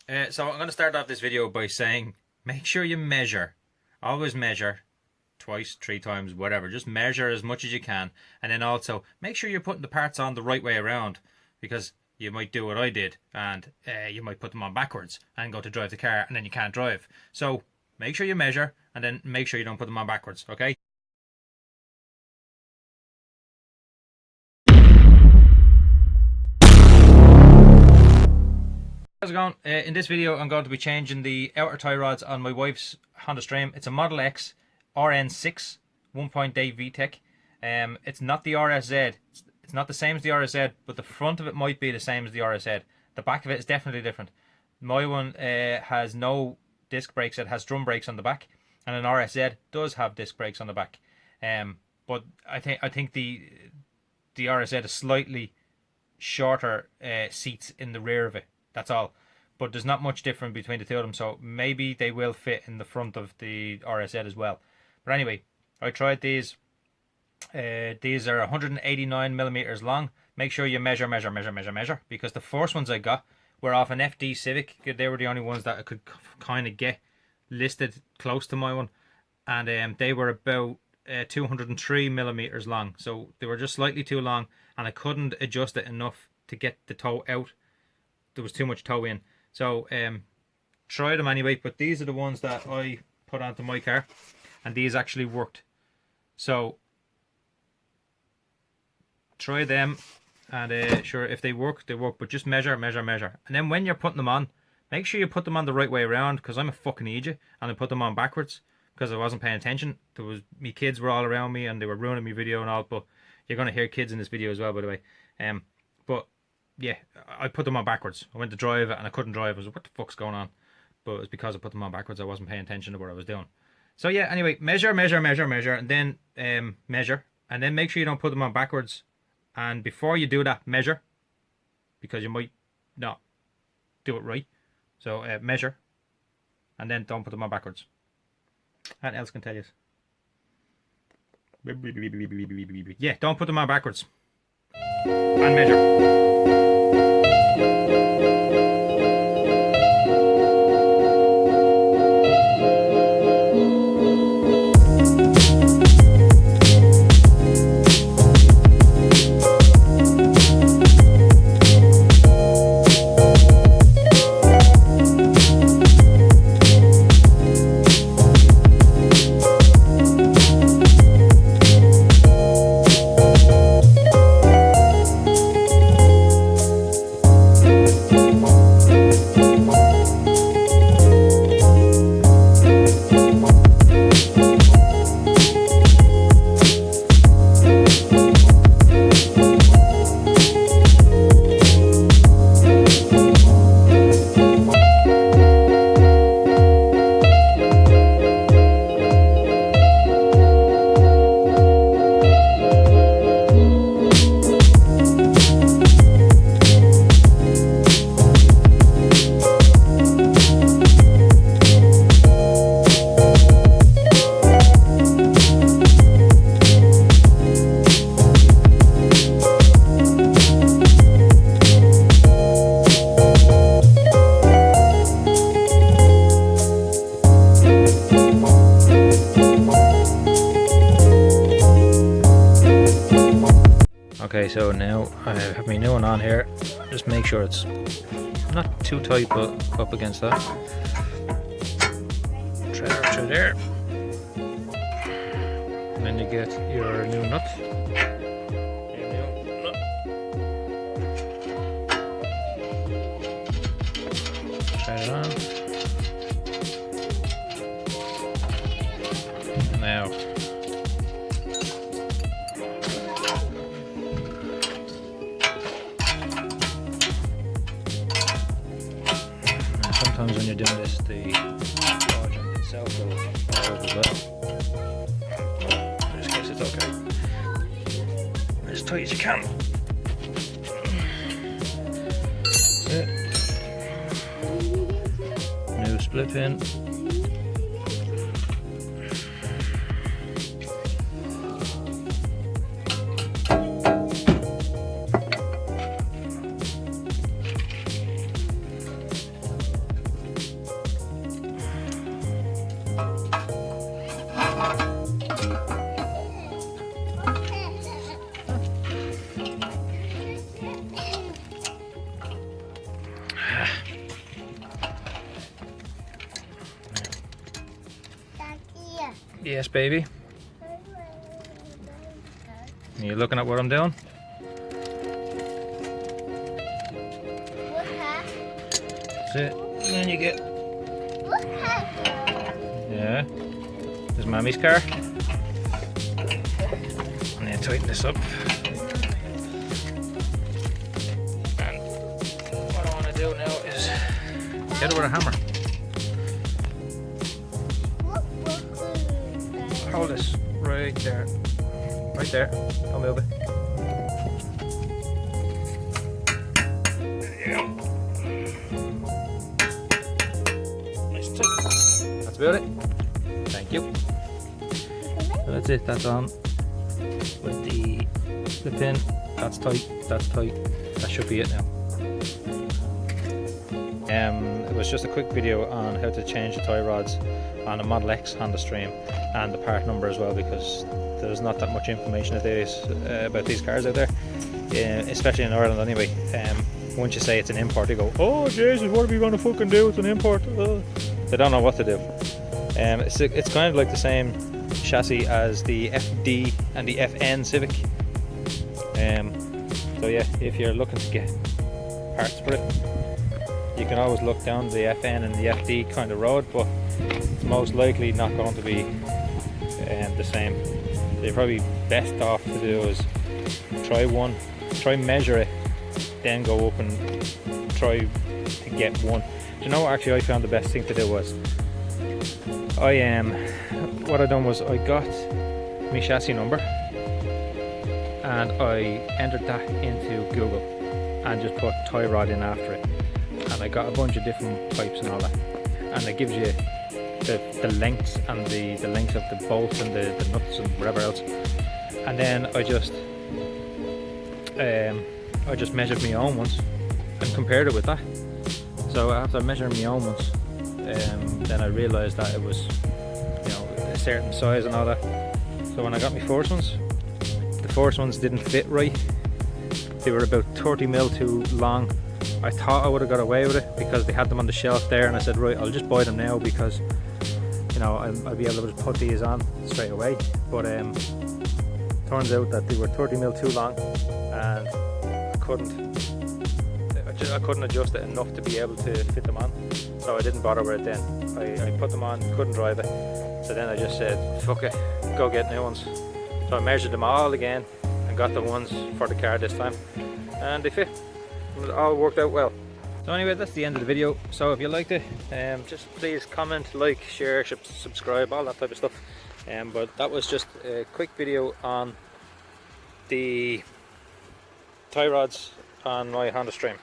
So I'm going to start off this video by saying, make sure you measure. Always measure. Twice, 3 times, whatever. Just measure as much as you can. And then also, make sure you're putting the parts on the right way around. Because you might do what I did. And you might put them on backwards. And go to drive the car. And then you can't drive. So, make sure you measure. And then make sure you don't put them on backwards. Okay? How's it going? In this video I'm going to be changing the outer tie rods on my wife's Honda Stream. It's a Model X RN6 1.8 VTEC. It's not the RSZ. It's not the same as the RSZ, but the front of it might be the same as the RSZ. The back of it is definitely different. My one has no disc brakes. It has drum brakes on the back, and an RSZ does have disc brakes on the back. But I think the RSZ is slightly shorter seats in the rear of it. That's all. But there's not much difference between the two of them, so maybe they will fit in the front of the RSZ as well. But anyway, I tried these. These are 189 millimeters long. Make sure you measure, because the first ones I got were off an FD Civic. They were the only ones that I could kind of get listed close to my one. And they were about 203 millimeters long. So they were just slightly too long, and I couldn't adjust it enough to get the toe out. There was too much toe in, so try them anyway. But these are the ones that I put onto my car, and these actually worked. So try them, and sure, if they work, they work. But just measure, and then when you're putting them on, make sure you put them on the right way around. Because I'm a fucking idiot, and I put them on backwards because I wasn't paying attention. Me kids were all around me, and they were ruining my video and all. But you're gonna hear kids in this video as well, by the way. But yeah, I put them on backwards. I went to drive it and I couldn't drive. I was like, what the fuck's going on? But it was because I put them on backwards. I wasn't paying attention to what I was doing. So yeah, anyway, measure, and then measure. And then make sure you don't put them on backwards. And before you do that, measure. Because you might not do it right. So measure. And then don't put them on backwards. What else can tell you? Yeah, don't put them on backwards. And measure. Okay, so now I have my new one on here. Just make sure it's not too tight, but up against that. Thread her through there. And then you get your new nut. Thread it on. Now. Sometimes when you're doing this, the project itself will fall over as well. In this case, it's okay. As tight as you can. That's it. New split pin. Yes, baby. Are you looking at what I'm doing? That's it. And then you get... Yeah. There's Mommy's car. And then tighten this up. And what I want to do now is get it with a hammer. Hold this right there. Right there. Don't move it. There you go. Nice and tight. That's about it. Thank you. So that's it. That's on. With the pin. That's tight. That's tight. That should be it now. It was just a quick video on how to change the tie rods on a Model X Honda Stream, and the part number as well, because there's not that much information nowadays about these cars out there, especially in Ireland anyway. Once you say it's an import, they go, oh Jesus, what are we going to fucking do? It's an import. They don't know what to do. It's kind of like the same chassis as the FD and the FN Civic. So yeah, if you're looking to get parts for it, you can always look down the FN and the FD kind of road, but it's most likely not going to be the same. So you're probably best off to do is try measure it, then go up and try to get one. Do you know what actually I found the best thing to do was, what I done was I got my chassis number and I entered that into Google and just put tie rod in after it, and I got a bunch of different types and all that, and it gives you the lengths and the lengths of the bolts and the nuts and whatever else. And then I just measured my own ones and compared it with that. So after measuring my own ones, then I realised that it was, you know, a certain size and all that. So when I got my first ones, the first ones didn't fit right. They were about 30mm too long. I thought I would have got away with it because they had them on the shelf there, and I said, right, I'll just buy them now because, you know, I'll be able to put these on straight away. But turns out that they were 30mm too long, and I couldn't adjust it enough to be able to fit them on. So I didn't bother with it then. I put them on, couldn't drive it. So then I just said, fuck it, go get new ones. So I measured them all again and got the ones for the car this time, and they fit. It all worked out well. So anyway, that's the end of the video. So if you liked it, just please comment, like, share, subscribe, all that type of stuff. But that was just a quick video on the tie rods on my Honda Stream.